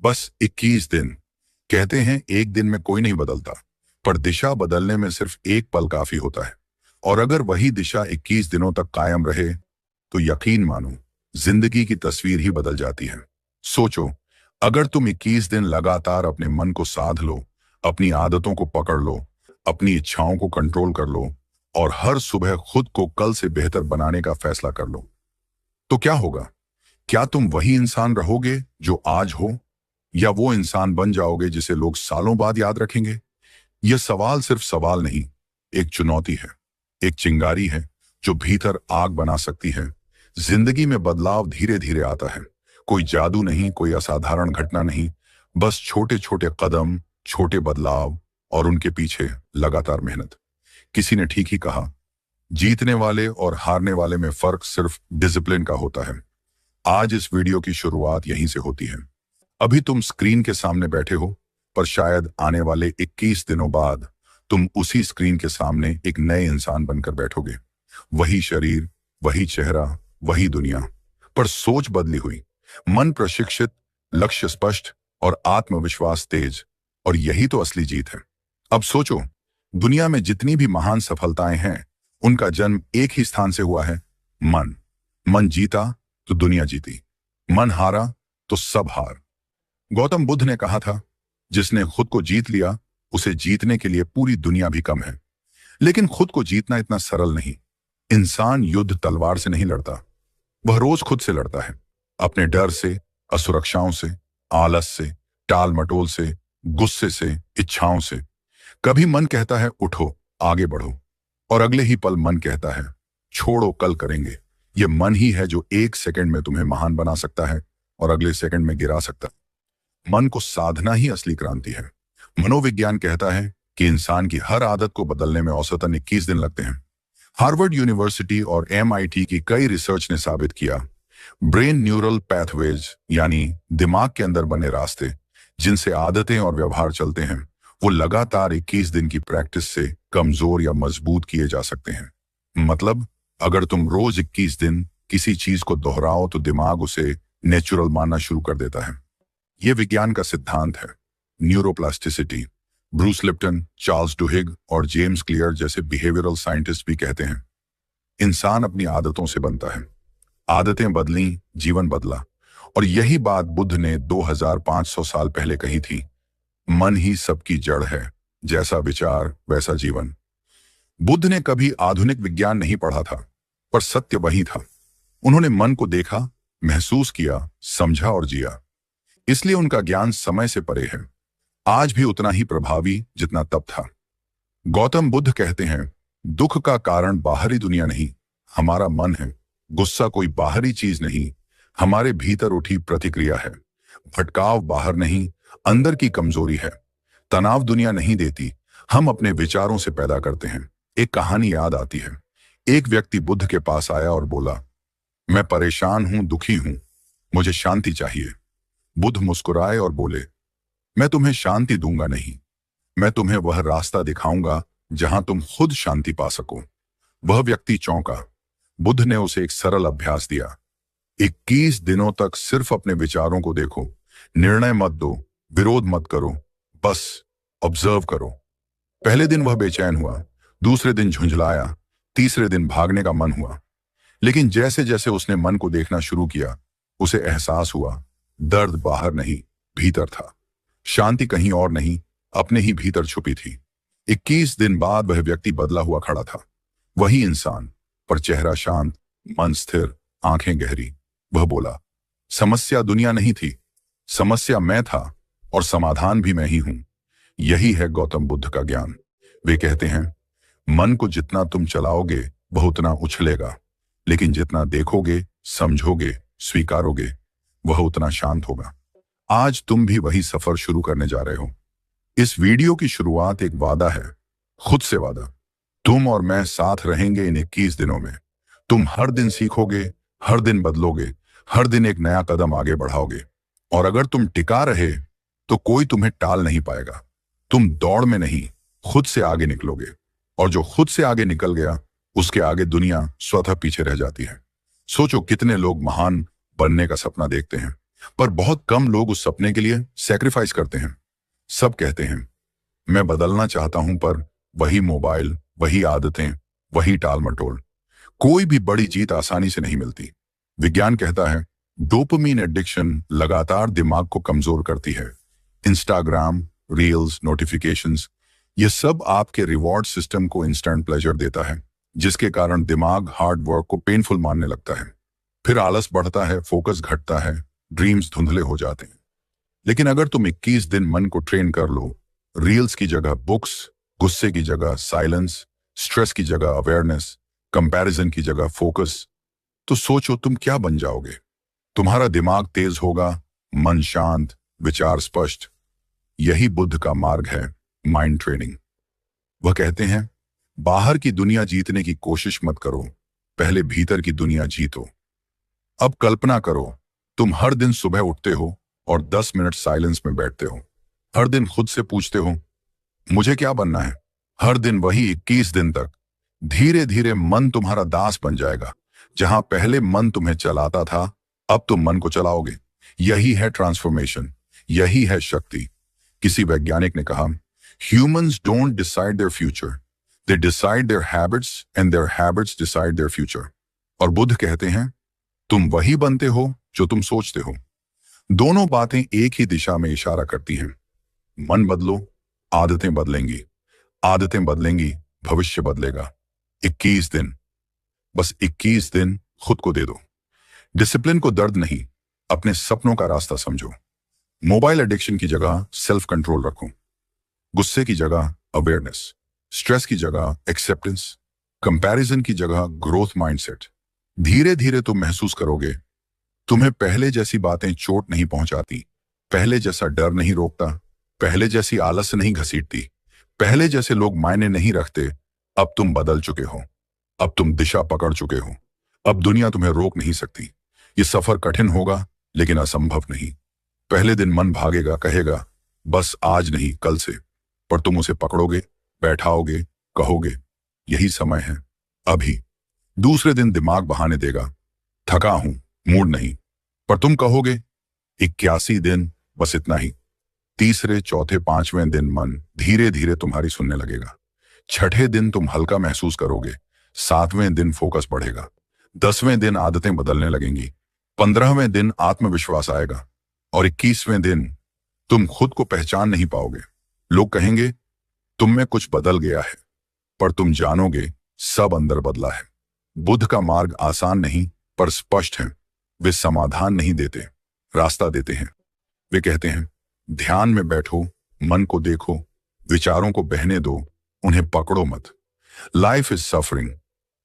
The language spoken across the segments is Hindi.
बस 21 दिन। कहते हैं एक दिन में कोई नहीं बदलता, पर दिशा बदलने में सिर्फ एक पल काफी होता है। और अगर वही दिशा 21 दिनों तक कायम रहे तो यकीन मानो, जिंदगी की तस्वीर ही बदल जाती है। सोचो, अगर तुम 21 दिन लगातार अपने मन को साध लो, अपनी आदतों को पकड़ लो, अपनी इच्छाओं को कंट्रोल कर लो और हर सुबह खुद को कल से बेहतर बनाने का फैसला कर लो, तो क्या होगा? क्या तुम वही इंसान रहोगे जो आज हो, या वो इंसान बन जाओगे जिसे लोग सालों बाद याद रखेंगे? यह सवाल सिर्फ सवाल नहीं, एक चुनौती है, एक चिंगारी है जो भीतर आग बना सकती है। जिंदगी में बदलाव धीरे धीरे आता है, कोई जादू नहीं, कोई असाधारण घटना नहीं, बस छोटे छोटे कदम, छोटे बदलाव और उनके पीछे लगातार मेहनत। किसी ने ठीक ही कहा, जीतने वाले और हारने वाले में फर्क सिर्फ डिसिप्लिन का होता है। आज इस वीडियो की शुरुआत यहीं से होती है। अभी तुम स्क्रीन के सामने बैठे हो, पर शायद आने वाले 21 दिनों बाद तुम उसी स्क्रीन के सामने एक नए इंसान बनकर बैठोगे। वही शरीर, वही चेहरा, वही दुनिया, पर सोच बदली हुई, मन प्रशिक्षित, लक्ष्य स्पष्ट और आत्मविश्वास तेज। और यही तो असली जीत है। अब सोचो, दुनिया में जितनी भी महान सफलताएं हैं, उनका जन्म एक ही स्थान से हुआ है, मन। मन जीता तो दुनिया जीती, मन हारा तो सब हार। गौतम बुद्ध ने कहा था, जिसने खुद को जीत लिया उसे जीतने के लिए पूरी दुनिया भी कम है। लेकिन खुद को जीतना इतना सरल नहीं। इंसान युद्ध तलवार से नहीं लड़ता, वह रोज खुद से लड़ता है। अपने डर से, असुरक्षाओं से, आलस से, टाल मटोल से, गुस्से से, इच्छाओं से। कभी मन कहता है उठो, आगे बढ़ो, और अगले ही पल मन कहता है छोड़ो, कल करेंगे। यह मन ही है जो एक सेकंड में तुम्हें महान बना सकता है और अगले सेकंड में गिरा सकता है। मन को साधना ही असली क्रांति है। मनोविज्ञान कहता है कि इंसान की हर आदत को बदलने में औसतन 21 दिन लगते हैं। हार्वर्ड यूनिवर्सिटी और MIT की कई रिसर्च ने साबित किया, ब्रेन न्यूरल पैथवेज यानी दिमाग के अंदर बने रास्ते जिनसे आदतें और व्यवहार चलते हैं, वो लगातार 21 दिन की प्रैक्टिस से कमजोर या मजबूत किए जा सकते हैं। मतलब, अगर तुम रोज 21 दिन किसी चीज को दोहराओ तो दिमाग उसे नेचुरल मानना शुरू कर देता है। यह विज्ञान का सिद्धांत है, न्यूरोप्लास्टिसिटी। ब्रूस लिप्टन, चार्ल्स डुहिग और जेम्स क्लियर जैसे बिहेवियरल साइंटिस्ट भी कहते हैं, इंसान अपनी आदतों से बनता है। आदतें बदली, जीवन बदला। और यही बात बुद्ध ने 2500 साल पहले कही थी, मन ही सबकी जड़ है, जैसा विचार वैसा जीवन। बुद्ध ने कभी आधुनिक विज्ञान नहीं पढ़ा था, पर सत्य वही था। उन्होंने मन को देखा, महसूस किया, समझा और जिया। इसलिए उनका ज्ञान समय से परे है, आज भी उतना ही प्रभावी जितना तब था। गौतम बुद्ध कहते हैं, दुख का कारण बाहरी दुनिया नहीं, हमारा मन है। गुस्सा कोई बाहरी चीज नहीं, हमारे भीतर उठी प्रतिक्रिया है। भटकाव बाहर नहीं, अंदर की कमजोरी है। तनाव दुनिया नहीं देती, हम अपने विचारों से पैदा करते हैं। एक कहानी याद आती है। एक व्यक्ति बुद्ध के पास आया और बोला, मैं परेशान हूं, दुखी हूं, मुझे शांति चाहिए। बुद्ध मुस्कुराए और बोले, मैं तुम्हें शांति दूंगा नहीं, मैं तुम्हें वह रास्ता दिखाऊंगा जहां तुम खुद शांति पा सको। वह व्यक्ति चौंका। बुद्ध ने उसे एक सरल अभ्यास दिया, 21 दिनों तक सिर्फ अपने विचारों को देखो, निर्णय मत दो, विरोध मत करो, बस ऑब्जर्व करो। पहले दिन वह बेचैन हुआ, दूसरे दिन झुंझलाया, तीसरे दिन भागने का मन हुआ। लेकिन जैसे जैसे उसने मन को देखना शुरू किया, उसे एहसास हुआ, दर्द बाहर नहीं, भीतर था। शांति कहीं और नहीं, अपने ही भीतर छुपी थी। 21 दिन बाद वह व्यक्ति बदला हुआ खड़ा था, वही इंसान, पर चेहरा शांत, मन स्थिर, आंखें गहरी। वह बोला, समस्या दुनिया नहीं थी, समस्या मैं था, और समाधान भी मैं ही हूं। यही है गौतम बुद्ध का ज्ञान। वे कहते हैं, मन को जितना तुम चलाओगे वह उतना उछलेगा, लेकिन जितना देखोगे, समझोगे, स्वीकारोगे, वह उतना शांत होगा। आज तुम भी वही सफर शुरू करने जा रहे हो। इस वीडियो की शुरुआत एक वादा है, खुद से वादा। तुम और मैं साथ रहेंगे इन 21 दिनों में। तुम हर दिन सीखोगे, हर दिन बदलोगे, हर दिन एक नया कदम आगे बढ़ाओगे। और अगर तुम टिका रहे तो कोई तुम्हें टाल नहीं पाएगा। तुम दौड़ में नहीं, खुद से आगे निकलोगे, और जो खुद से आगे निकल गया उसके आगे दुनिया स्वतः पीछे रह जाती है। सोचो, कितने लोग महान बनने का सपना देखते हैं, पर बहुत कम लोग उस सपने के लिए सैक्रिफाइस करते हैं। सब कहते हैं मैं बदलना चाहता हूं, पर वही मोबाइल, वही आदतें, वही टाल मटोल। कोई भी बड़ी जीत आसानी से नहीं मिलती। विज्ञान कहता है डोपामीन एडिक्शन लगातार दिमाग को कमजोर करती है। इंस्टाग्राम, रील्स, नोटिफिकेशंस, ये सब आपके रिवॉर्ड सिस्टम को इंस्टेंट प्लेजर देता है, जिसके कारण दिमाग हार्ड वर्क को पेनफुल मानने लगता है। फिर आलस बढ़ता है, फोकस घटता है, ड्रीम्स धुंधले हो जाते हैं। लेकिन अगर तुम 21 दिन मन को ट्रेन कर लो, रील्स की जगह बुक्स, गुस्से की जगह साइलेंस, स्ट्रेस की जगह अवेयरनेस, कंपैरिजन की जगह फोकस, तो सोचो तुम क्या बन जाओगे। तुम्हारा दिमाग तेज होगा, मन शांत, विचार स्पष्ट। यही बुद्ध का मार्ग है, माइंड ट्रेनिंग। वह कहते हैं बाहर की दुनिया जीतने की कोशिश मत करो, पहले भीतर की दुनिया जीतो। अब कल्पना करो तुम हर दिन सुबह उठते हो और 10 मिनट साइलेंस में बैठते हो। हर दिन खुद से पूछते हो मुझे क्या बनना है। हर दिन वही 21 दिन तक। धीरे धीरे मन तुम्हारा दास बन जाएगा। जहां पहले मन तुम्हें चलाता था, अब तुम मन को चलाओगे। यही है ट्रांसफॉर्मेशन, यही है शक्ति। किसी वैज्ञानिक ने कहा humans don't decide their future, they decide their habits and their habits decide their future. और बुद्ध कहते हैं तुम वही बनते हो जो तुम सोचते हो। दोनों बातें एक ही दिशा में इशारा करती हैं। मन बदलो, आदतें बदलेंगी। आदतें बदलेंगी, भविष्य बदलेगा। 21 दिन, बस 21 दिन खुद को दे दो। डिसिप्लिन को दर्द नहीं, अपने सपनों का रास्ता समझो। मोबाइल एडिक्शन की जगह सेल्फ कंट्रोल रखो। गुस्से की जगह अवेयरनेस, स्ट्रेस की जगह एक्सेप्टेंस, कंपैरिजन की जगह ग्रोथ माइंडसेट। धीरे धीरे तुम महसूस करोगे तुम्हें पहले जैसी बातें चोट नहीं पहुंचाती, पहले जैसा डर नहीं रोकता, पहले जैसी आलस नहीं घसीटती, पहले जैसे लोग मायने नहीं रखते। अब तुम बदल चुके हो, अब तुम दिशा पकड़ चुके हो। अब दुनिया तुम्हें रोक नहीं सकती। ये सफर कठिन होगा लेकिन असंभव नहीं। पहले दिन मन भागेगा, कहेगा बस आज नहीं कल से, पर तुम उसे पकड़ोगे, बैठाओगे, कहोगे यही समय है, अभी। दूसरे दिन दिमाग बहाने देगा, थका हूं, मूड नहीं, पर तुम कहोगे 81 दिन, बस इतना ही। तीसरे, चौथे, पांचवें दिन मन धीरे धीरे तुम्हारी सुनने लगेगा। छठे दिन तुम हल्का महसूस करोगे, सातवें दिन फोकस बढ़ेगा, 10वें दिन आदतें बदलने लगेंगी, 15वें दिन आत्मविश्वास आएगा, और 21वें दिन तुम खुद को पहचान नहीं पाओगे। लोग कहेंगे तुम में कुछ बदल गया है, पर तुम जानोगे सब अंदर बदला है। बुद्ध का मार्ग आसान नहीं पर स्पष्ट है। वे समाधान नहीं देते, रास्ता देते हैं। वे कहते हैं ध्यान में बैठो, मन को देखो, विचारों को बहने दो, उन्हें पकड़ो मत। Life is suffering.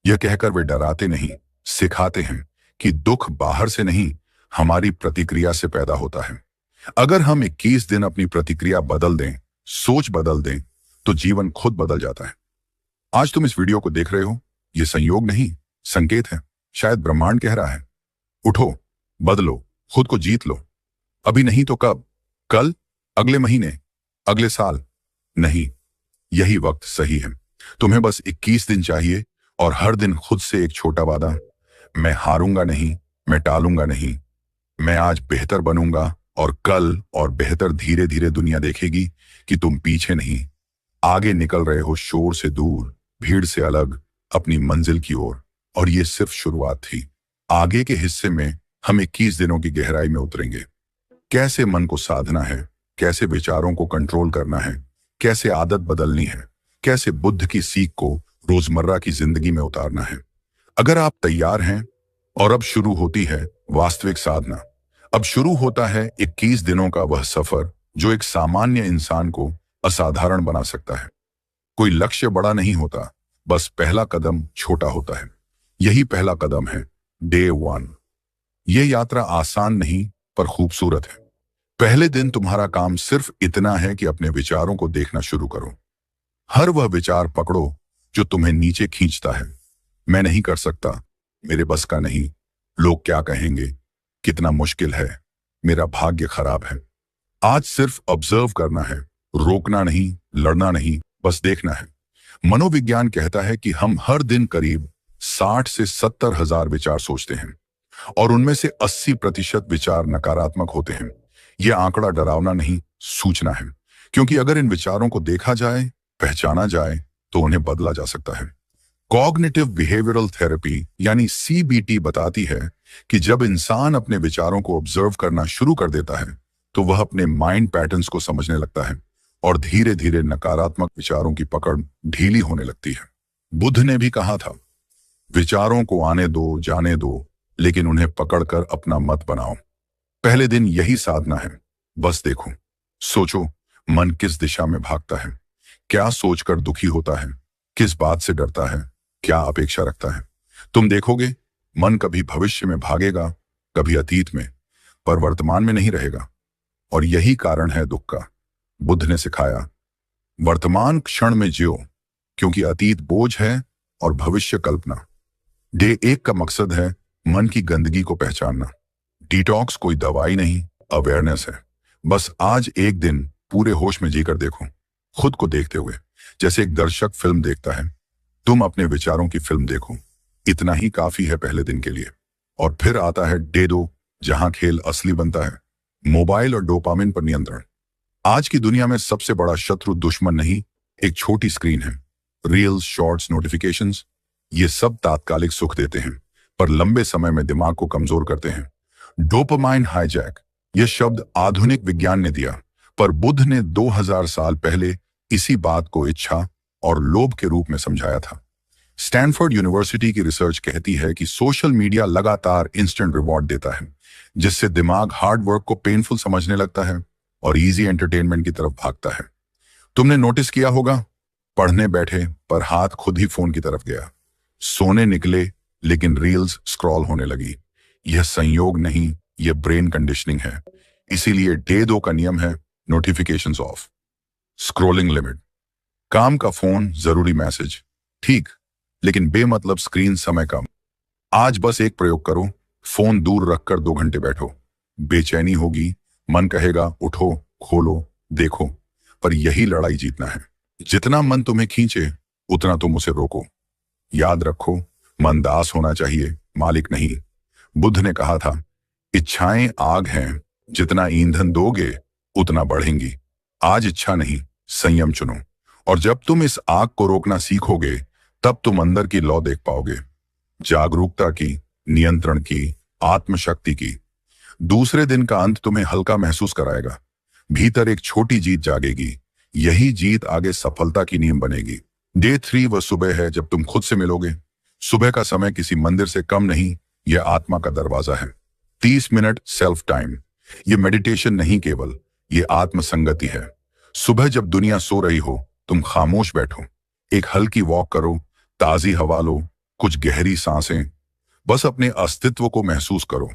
यह कहकर वे डराते नहीं, सिखाते हैं कि दुख बाहर से नहीं, हमारी प्रतिक्रिया से पैदा होता है। अगर हम 21 दिन अपनी प्रतिक्रिया बदल दें, सोच बदल दें, तो जीवन खुद बदल जाता है। आज तुम इस वीडियो को देख रहे हो, यह संयोग नहीं, संकेत है। शायद ब्रह्मांड कह रहा है उठो, बदलो, खुद को जीत लो। अभी नहीं तो कब? कल, अगले महीने, अगले साल? नहीं, यही वक्त सही है। तुम्हें बस 21 दिन चाहिए, और हर दिन खुद से एक छोटा वादा। मैं हारूंगा नहीं, मैं टालूंगा नहीं, मैं आज बेहतर बनूंगा, और कल और बेहतर। धीरे धीरे दुनिया देखेगी कि तुम पीछे नहीं, आगे निकल रहे हो, शोर से दूर, भीड़ से अलग, अपनी मंजिल की ओर। और ये सिर्फ शुरुआत थी। आगे के हिस्से में हम 21 दिनों की गहराई में उतरेंगे। कैसे मन को साधना है, कैसे विचारों को कंट्रोल करना है, कैसे आदत बदलनी है, कैसे बुद्ध की सीख को रोजमर्रा की जिंदगी में उतारना है। अगर आप तैयार हैं, और अब शुरू होती है वास्तविक साधना। अब शुरू होता है 21 दिनों का वह सफर जो एक सामान्य इंसान को असाधारण बना सकता है। कोई लक्ष्य बड़ा नहीं होता, बस पहला कदम छोटा होता है। यही पहला कदम है, डे 1। यह यात्रा आसान नहीं पर खूबसूरत है। पहले दिन तुम्हारा काम सिर्फ इतना है कि अपने विचारों को देखना शुरू करो। हर वह विचार पकड़ो जो तुम्हें नीचे खींचता है। मैं नहीं कर सकता, मेरे बस का नहीं, लोग क्या कहेंगे, कितना मुश्किल है, मेरा भाग्य खराब है। आज सिर्फ ऑब्जर्व करना है, रोकना नहीं, लड़ना नहीं, बस देखना है। मनोविज्ञान कहता है कि हम हर दिन करीब 60 से 70 हजार विचार सोचते हैं। और उनमें से 80% विचार नकारात्मक होते हैं। यह आंकड़ा डरावना नहीं, सूचना है, क्योंकि अगर इन विचारों को देखा जाए, पहचाना जाए, तो उन्हें बदला जा सकता है। कॉग्निटिव बिहेवियरल थेरेपी यानी सीबीटी बताती है कि जब इंसान अपने विचारों को ऑब्जर्व करना शुरू कर देता है, तो वह अपने माइंड पैटर्न्स को समझने लगता है और धीरे धीरे नकारात्मक विचारों की पकड़ ढीली होने लगती है। बुद्ध ने भी कहा था, विचारों को आने दो, जाने दो, लेकिन उन्हें पकड़कर अपना मत बनाओ। पहले दिन यही साधना है। बस देखो, सोचो, मन किस दिशा में भागता है, क्या सोचकर दुखी होता है, किस बात से डरता है, क्या अपेक्षा रखता है। तुम देखोगे, मन कभी भविष्य में भागेगा, कभी अतीत में, पर वर्तमान में नहीं रहेगा। और यही कारण है दुख का। बुद्ध ने सिखाया, वर्तमान क्षण में जियो, क्योंकि अतीत बोझ है और भविष्य कल्पना। डे 1 का मकसद है मन की गंदगी को पहचानना। डिटॉक्स कोई दवाई नहीं, अवेयरनेस है। बस आज एक दिन पूरे होश में जीकर देखो, खुद को देखते हुए, जैसे एक दर्शक फिल्म देखता है। तुम अपने विचारों की फिल्म देखो। इतना ही काफी है पहले दिन के लिए। और फिर आता है डे 2, जहां खेल असली बनता है, मोबाइल और डोपामिन पर नियंत्रण। आज की दुनिया में सबसे बड़ा शत्रु दुश्मन नहीं, एक छोटी स्क्रीन है। रील्स, शॉर्ट्स, नोटिफिकेशंस, ये सब तात्कालिक सुख देते हैं, पर लंबे समय में दिमाग को कमजोर करते हैं। डोपामाइन हाईजैक, यह शब्द आधुनिक विज्ञान ने दिया, पर बुद्ध ने 2000 साल पहले इसी बात को इच्छा और लोभ के रूप में समझाया था। स्टैनफोर्ड यूनिवर्सिटी की रिसर्च कहती है कि सोशल मीडिया लगातार इंस्टेंट रिवॉर्ड देता है, जिससे दिमाग हार्ड वर्क को पेनफुल समझने लगता है और इजी एंटरटेनमेंट की तरफ भागता है। तुमने नोटिस किया होगा, पढ़ने बैठे पर हाथ खुद ही फोन की तरफ गया, सोने निकले लेकिन रील्स स्क्रॉल होने लगी। यह संयोग नहीं, यह ब्रेन कंडीशनिंग है। इसीलिए डे 2 का नियम है, नोटिफिकेशंस ऑफ, स्क्रॉलिंग लिमिट। काम का फोन, जरूरी मैसेज, ठीक, लेकिन बेमतलब स्क्रीन समय कम। आज बस एक प्रयोग करो, फोन दूर रखकर 2 घंटे बैठो। बेचैनी होगी, मन कहेगा उठो, खोलो, देखो, पर यही लड़ाई जीतना है। जितना मन तुम्हें खींचे, उतना तुम उसे रोको। याद रखो, मन दास होना चाहिए, मालिक नहीं। बुद्ध ने कहा था, इच्छाएं आग हैं, जितना ईंधन दोगे उतना बढ़ेंगी। आज इच्छा नहीं, संयम चुनो। और जब तुम इस आग को रोकना सीखोगे, तब तुम अंदर की लौ देख पाओगे, जागरूकता की, नियंत्रण की, आत्मशक्ति की। दूसरे दिन का अंत तुम्हें हल्का महसूस कराएगा। भीतर एक छोटी जीत जागेगी। यही जीत आगे सफलता की नींव बनेगी। डे 3 वह सुबह है जब तुम खुद से मिलोगे। सुबह का समय किसी मंदिर से कम नहीं, यह आत्मा का दरवाजा है। 30 मिनट सेल्फ टाइम। यह मेडिटेशन नहीं केवल, यह आत्मसंगति है। सुबह जब दुनिया सो रही हो, तुम खामोश बैठो, एक हल्की वॉक करो, ताजी हवा लो, कुछ गहरी सांसें, बस अपने अस्तित्व को महसूस करो।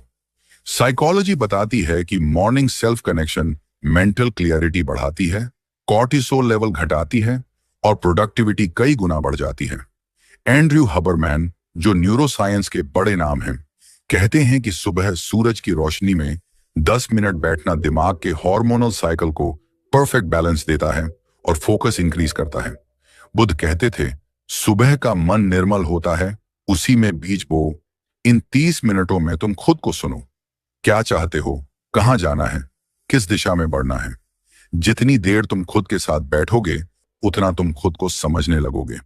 साइकोलॉजी बताती है कि morning self connection mental clarity बढ़ाती है, कॉर्टिसोल लेवल घटाती है और प्रोडक्टिविटी कई गुना बढ़ जाती है। एंड्रयू हबरमैन, जो न्यूरोसाइंस के बड़े नाम हैं, कहते हैं कि सुबह सूरज की रोशनी में 10 मिनट बैठना दिमाग के हार्मोनल साइकिल को परफेक्ट बैलेंस देता है और फोकस इंक्रीज करता है। बुद्ध कहते थे, सुबह का मन निर्मल होता है, उसी में बीज बो। इन 30 मिनटों में तुम खुद को सुनो। क्या चाहते हो, कहां जाना है, किस दिशा में बढ़ना है। जितनी देर तुम खुद के साथ बैठोगे, उतना तुम खुद को समझने लगोगे।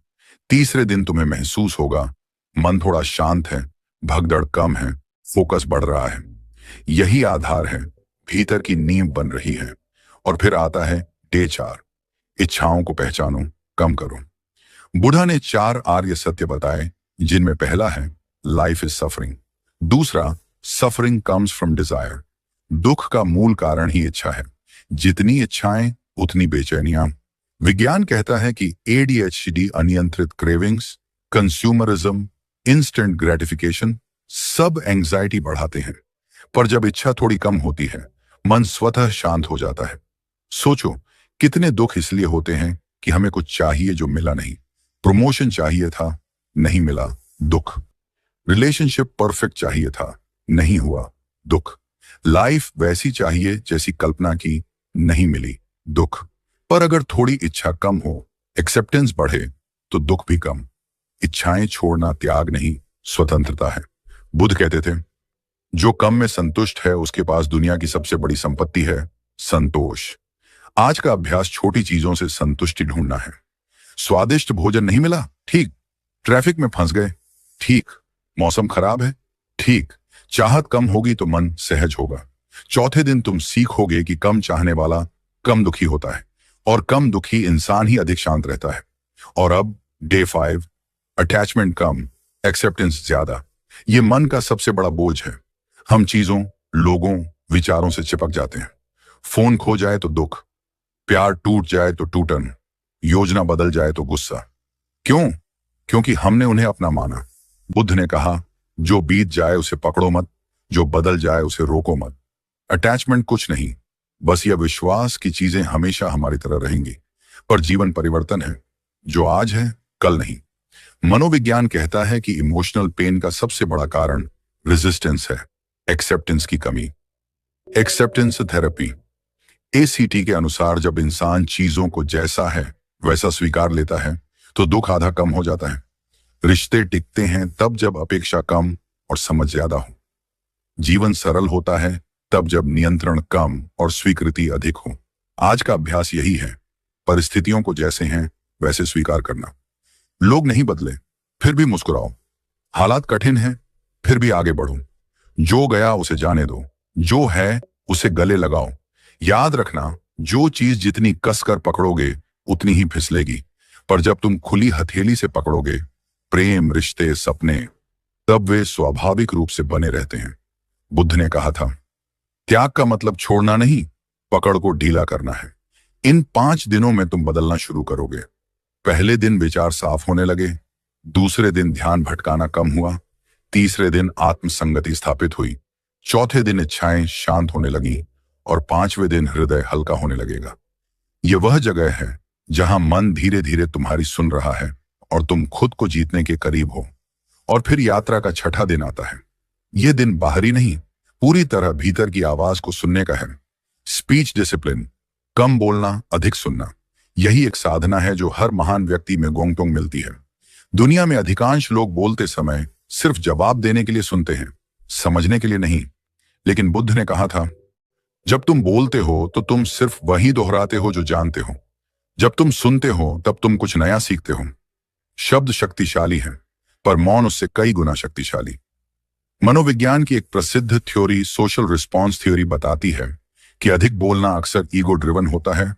तीसरे दिन तुम्हें महसूस होगा, मन थोड़ा शांत है, भगदड़ कम है, फोकस बढ़ रहा है। यही आधार है, भीतर की नींव बन रही है। और फिर आता है डे 4, इच्छाओं को पहचानो, कम करो। बुद्ध ने 4 आर्य सत्य बताए, जिनमें पहला है लाइफ इज सफरिंग। दूसरा, सफरिंग कम्स फ्रॉम डिजायर। दुख का मूल कारण ही इच्छा है। जितनी इच्छाएं उतनी बेचैनियां। विज्ञान कहता है कि ADHD, अनियंत्रित क्रेविंग्स, कंज्यूमरिज्म, इंस्टेंट ग्रेटिफिकेशन सब एंजाइटी बढ़ाते हैं। पर जब इच्छा थोड़ी कम होती है, मन स्वतः शांत हो जाता है। सोचो, कितने दुख इसलिए होते हैं कि हमें कुछ चाहिए जो मिला नहीं। प्रमोशन चाहिए था, नहीं मिला, दुख। रिलेशनशिप परफेक्ट चाहिए था, नहीं हुआ, दुख। लाइफ वैसी चाहिए जैसी कल्पना की, नहीं मिली, दुख। पर अगर थोड़ी इच्छा कम हो, एक्सेप्टेंस बढ़े, तो दुख भी कम। इच्छाएं छोड़ना त्याग नहीं, स्वतंत्रता है। बुद्ध कहते थे, जो कम में संतुष्ट है उसके पास दुनिया की सबसे बड़ी संपत्ति है संतोष। आज का अभ्यास छोटी चीजों से संतुष्टि ढूंढना है। स्वादिष्ट भोजन नहीं मिला, ठीक। ट्रैफिक में फंस गए, ठीक। मौसम खराब है, ठीक। चाहत कम होगी तो मन सहज होगा। चौथे दिन तुम सीखोगे कि कम चाहने वाला कम दुखी होता है और कम दुखी इंसान ही अधिक शांत रहता है। और अब डे 5, अटैचमेंट कम, एक्सेप्टेंस ज्यादा। ये मन का सबसे बड़ा बोझ है। हम चीजों, लोगों, विचारों से चिपक जाते हैं। फोन खो जाए तो दुख, प्यार टूट जाए तो टूटन, योजना बदल जाए तो गुस्सा। क्यों? क्योंकि हमने उन्हें अपना माना। बुद्ध ने कहा, जो बीत जाए उसे पकड़ो मत, जो बदल जाए उसे रोको मत। अटैचमेंट कुछ नहीं, बस यह विश्वास की चीजें हमेशा हमारी तरह रहेंगी। पर जीवन परिवर्तन है, जो आज है कल नहीं। मनोविज्ञान कहता है कि इमोशनल पेन का सबसे बड़ा कारण रेजिस्टेंस है, एक्सेप्टेंस की कमी। Acceptance therapy. एसीटी के अनुसार जब इंसान चीजों को जैसा है वैसा स्वीकार लेता है तो दुख आधा कम हो जाता है। रिश्ते टिकते हैं तब जब अपेक्षा कम और समझ ज्यादा हो। जीवन सरल होता है तब जब नियंत्रण कम और स्वीकृति अधिक हो। आज का अभ्यास यही है, परिस्थितियों को जैसे हैं वैसे स्वीकार करना। लोग नहीं बदले, फिर भी मुस्कुराओ। हालात कठिन हैं, फिर भी आगे बढ़ो। जो गया उसे जाने दो, जो है उसे गले लगाओ। याद रखना, जो चीज जितनी कसकर पकड़ोगे उतनी ही फिसलेगी, पर जब तुम खुली हथेली से पकड़ोगे, प्रेम, रिश्ते, सपने, तब वे स्वाभाविक रूप से बने रहते हैं। बुद्ध ने कहा था, त्याग का मतलब छोड़ना नहीं, पकड़ को ढीला करना है। इन 5 दिनों में तुम बदलना शुरू करोगे। पहले दिन विचार साफ होने लगे, दूसरे दिन ध्यान भटकाना कम हुआ, तीसरे दिन आत्मसंगति स्थापित हुई, चौथे दिन इच्छाएं शांत होने लगी और 5वें दिन हृदय हल्का होने लगेगा। यह वह जगह है जहां मन धीरे धीरे तुम्हारी सुन रहा है और तुम खुद को जीतने के करीब हो। और फिर यात्रा का छठा दिन आता है। यह दिन बाहरी नहीं, पूरी तरह भीतर की आवाज को सुनने का है। स्पीच डिसिप्लिन, कम बोलना, अधिक सुनना। यही एक साधना है जो हर महान व्यक्ति में गोंगटोंग मिलती है। दुनिया में अधिकांश लोग बोलते समय सिर्फ जवाब देने के लिए सुनते हैं, समझने के लिए नहीं। लेकिन बुद्ध ने कहा था, जब तुम बोलते हो तो तुम सिर्फ वही दोहराते हो जो जानते हो। जब तुम सुनते हो तब तुम कुछ नया सीखते हो। शब्द शक्तिशाली है, पर मौन उससे कई गुना शक्तिशाली। मनोविज्ञान की एक प्रसिद्ध थ्योरी, सोशल रिस्पॉन्स थ्योरी, बताती है कि अधिक बोलना अक्सर ईगो ड्रिवन होता है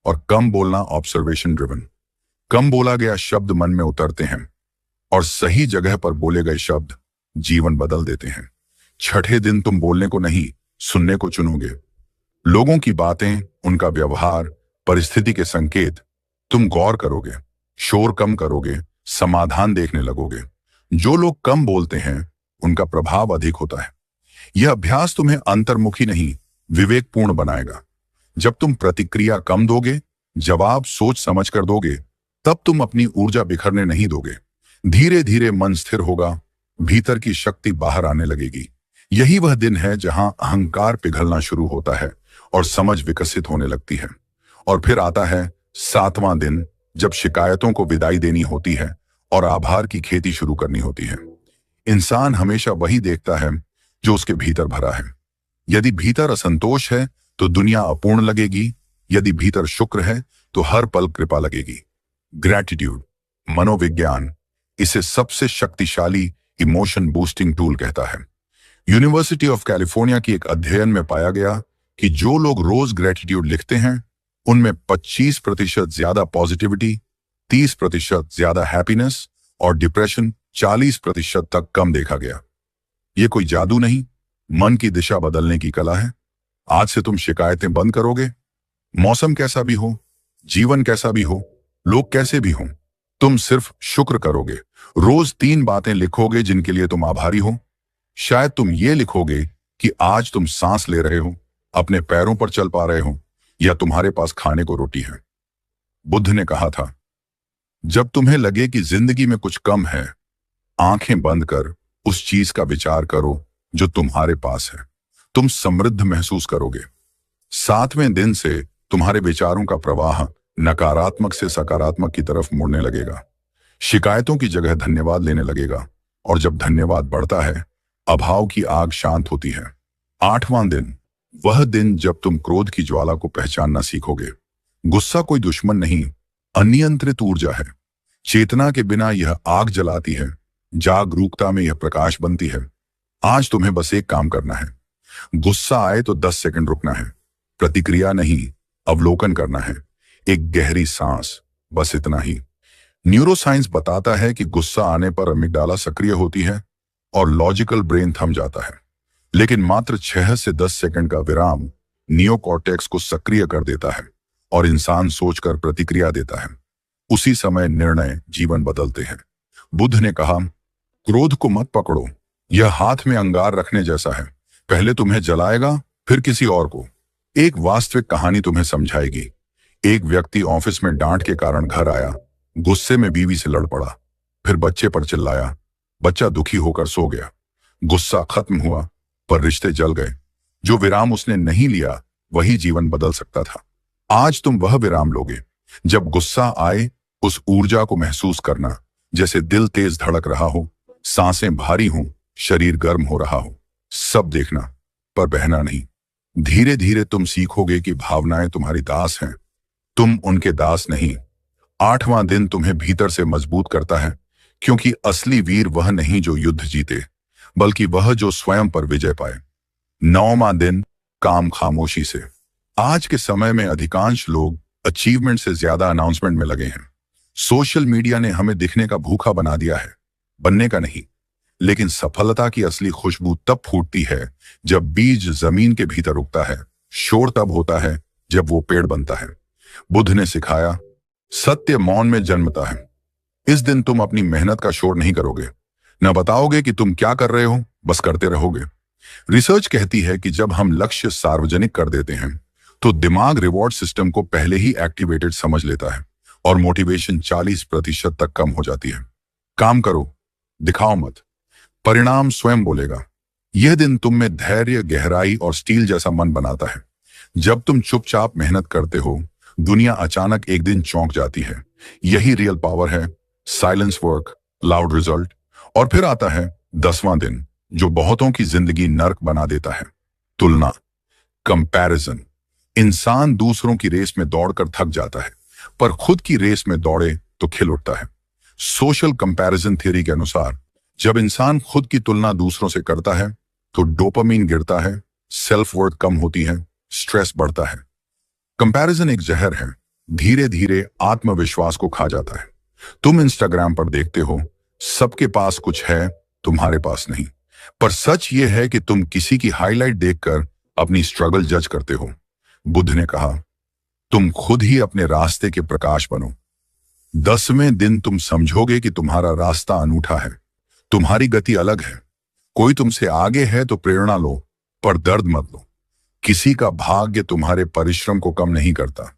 और कम बोलना ऑब्जर्वेशन ड्रिवन। कम बोला गया शब्द मन में उतरते हैं और सही जगह पर बोले गए शब्द जीवन बदल देते हैं। छठे दिन तुम बोलने को नहीं, सुनने को चुनोगे। लोगों की बातें, उनका व्यवहार, परिस्थिति के संकेत तुम गौर करोगे, शोर कम करोगे, समाधान देखने लगोगे। जो लोग कम बोलते हैं उनका प्रभाव अधिक होता है। यह अभ्यास तुम्हें अंतर्मुखी नहीं, विवेकपूर्ण बनाएगा। जब तुम प्रतिक्रिया कम दोगे, जवाब सोच समझ कर दोगे, तब तुम अपनी ऊर्जा बिखरने नहीं दोगे। धीरे धीरे मन स्थिर होगा, भीतर की शक्ति बाहर आने लगेगी। यही वह दिन है जहां अहंकार पिघलना शुरू होता है और समझ विकसित होने लगती है। और फिर आता है 7वां दिन, जब शिकायतों को विदाई देनी होती है और आभार की खेती शुरू करनी होती है। इंसान हमेशा वही देखता है जो उसके भीतर भरा है। यदि भीतर असंतोष है तो दुनिया अपूर्ण लगेगी, यदि भीतर शुक्र है तो हर पल कृपा लगेगी। ग्रैटिट्यूड, मनोविज्ञान इसे सबसे शक्तिशाली इमोशन बूस्टिंग टूल कहता है। यूनिवर्सिटी ऑफ कैलिफोर्निया की एक अध्ययन में पाया गया कि जो लोग रोज ग्रैटिट्यूड लिखते हैं उनमें 25% ज्यादा पॉजिटिविटी, 30% ज्यादा हैप्पीनेस और डिप्रेशन 40% तक कम देखा गया। यह कोई जादू नहीं, मन की दिशा बदलने की कला है। आज से तुम शिकायतें बंद करोगे। मौसम कैसा भी हो, जीवन कैसा भी हो, लोग कैसे भी हों, तुम सिर्फ शुक्र करोगे। रोज 3 बातें लिखोगे जिनके लिए तुम आभारी हो। शायद तुम ये लिखोगे कि आज तुम सांस ले रहे हो, अपने पैरों पर चल पा रहे हो, या तुम्हारे पास खाने को रोटी है। बुद्ध ने कहा था, जब तुम्हें लगे कि जिंदगी में कुछ कम है, आंखें बंद कर उस चीज का विचार करो जो तुम्हारे पास है। तुम समृद्ध महसूस करोगे। 7वें दिन से तुम्हारे विचारों का प्रवाह नकारात्मक से सकारात्मक की तरफ मुड़ने लगेगा। शिकायतों की जगह धन्यवाद लेने लगेगा, और जब धन्यवाद बढ़ता है अभाव की आग शांत होती है। 8वां दिन, वह दिन जब तुम क्रोध की ज्वाला को पहचानना सीखोगे। गुस्सा कोई दुश्मन नहीं, अनियंत्रित ऊर्जा है। चेतना के बिना यह आग जलाती है, जागरूकता में यह प्रकाश बनती है। आज तुम्हें बस एक काम करना है। गुस्सा आए तो 10 सेकंड रुकना है, प्रतिक्रिया नहीं, अवलोकन करना है, एक गहरी सांस, बस इतना ही। न्यूरोसाइंस बताता है कि गुस्सा आने पर अमिगडाला सक्रिय होती है और लॉजिकल ब्रेन थम जाता है, लेकिन मात्र 6 से 10 सेकंड का विराम नियोकॉर्टेक्स को सक्रिय कर देता है और इंसान सोचकर प्रतिक्रिया देता है। उसी समय निर्णय जीवन बदलते हैं। बुद्ध ने कहा, क्रोध को मत पकड़ो, यह हाथ में अंगार रखने जैसा है, पहले तुम्हें जलाएगा फिर किसी और को। एक वास्तविक कहानी तुम्हें समझाएगी। एक व्यक्ति ऑफिस में डांट के कारण घर आया, गुस्से में बीवी से लड़ पड़ा, फिर बच्चे पर चिल्लाया, बच्चा दुखी होकर सो गया। गुस्सा खत्म हुआ पर रिश्ते जल गए। जो विराम उसने नहीं लिया वही जीवन बदल सकता था। आज तुम वह विराम लोगे। जब गुस्सा आए उस ऊर्जा को महसूस करना, जैसे दिल तेज धड़क रहा हो, सांसें भारी हों, शरीर गर्म हो रहा हो। सब देखना पर बहना नहीं। धीरे धीरे तुम सीखोगे कि भावनाएं तुम्हारी दास हैं, तुम उनके दास नहीं। 8वां दिन तुम्हें भीतर से मजबूत करता है, क्योंकि असली वीर वह नहीं जो युद्ध जीते, बल्कि वह जो स्वयं पर विजय पाए। 9वां दिन, काम खामोशी से। आज के समय में अधिकांश लोग अचीवमेंट से ज्यादा अनाउंसमेंट में लगे हैं। सोशल मीडिया ने हमें दिखने का भूखा बना दिया है, बनने का नहीं। लेकिन सफलता की असली खुशबू तब फूटती है जब बीज जमीन के भीतर उगता है। शोर तब होता है जब वो पेड़ बनता है। बुद्ध ने सिखाया, सत्य मौन में जन्मता है। इस दिन तुम अपनी मेहनत का शोर नहीं करोगे, न बताओगे कि तुम क्या कर रहे हो, बस करते रहोगे। रिसर्च कहती है कि जब हम लक्ष्य सार्वजनिक कर देते हैं तो दिमाग रिवॉर्ड सिस्टम को पहले ही एक्टिवेटेड समझ लेता है और मोटिवेशन 40% तक कम हो जाती है। काम करो, दिखाओ मत, परिणाम स्वयं बोलेगा। यह दिन तुम में धैर्य, गहराई और स्टील जैसा मन बनाता है। जब तुम चुपचाप मेहनत करते हो, दुनिया अचानक एक दिन चौंक जाती है। यही रियल पावर है, साइलेंस वर्क, लाउड रिजल्ट। और फिर आता है 10वां दिन, जो बहुतों की जिंदगी नर्क बना देता है, तुलना, कंपैरिजन। इंसान दूसरों की रेस में दौड़कर थक जाता है, पर खुद की रेस में दौड़े तो खिल उठता है। सोशल कंपैरिजन थ्योरी के अनुसार जब इंसान खुद की तुलना दूसरों से करता है तो डोपामीन गिरता है, सेल्फ वर्थ कम होती है, स्ट्रेस बढ़ता है। कंपैरिजन एक जहर है, धीरे धीरे आत्मविश्वास को खा जाता है। तुम इंस्टाग्राम पर देखते हो सबके पास कुछ है, तुम्हारे पास नहीं। पर सच ये है कि तुम किसी की हाईलाइट देखकर अपनी स्ट्रगल जज करते हो। बुद्ध ने कहा, तुम खुद ही अपने रास्ते के प्रकाश बनो। 10वें दिन तुम समझोगे कि तुम्हारा रास्ता अनूठा है, तुम्हारी गति अलग है। कोई तुमसे आगे है तो प्रेरणा लो, पर दर्द मत लो। किसी का भाग्य तुम्हारे परिश्रम को कम नहीं करता।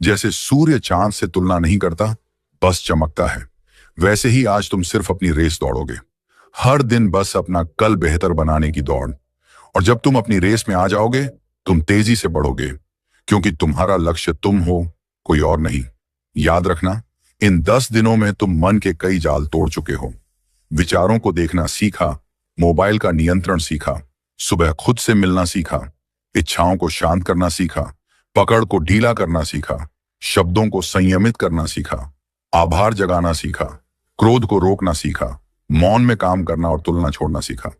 जैसे सूर्य चांद से तुलना नहीं करता, बस चमकता है, वैसे ही आज तुम सिर्फ अपनी रेस दौड़ोगे। हर दिन बस अपना कल बेहतर बनाने की दौड़। और जब तुम अपनी रेस में आ जाओगे, तुम तेजी से बढ़ोगे, क्योंकि तुम्हारा लक्ष्य तुम हो, कोई और नहीं। याद रखना, इन 10 दिनों में तुम मन के कई जाल तोड़ चुके हो। विचारों को देखना सीखा, मोबाइल का नियंत्रण सीखा, सुबह खुद से मिलना सीखा, इच्छाओं को शांत करना सीखा, पकड़ को ढीला करना सीखा, शब्दों को संयमित करना सीखा, आभार जगाना सीखा, क्रोध को रोकना सीखा, मौन में काम करना और तुलना छोड़ना सीखा।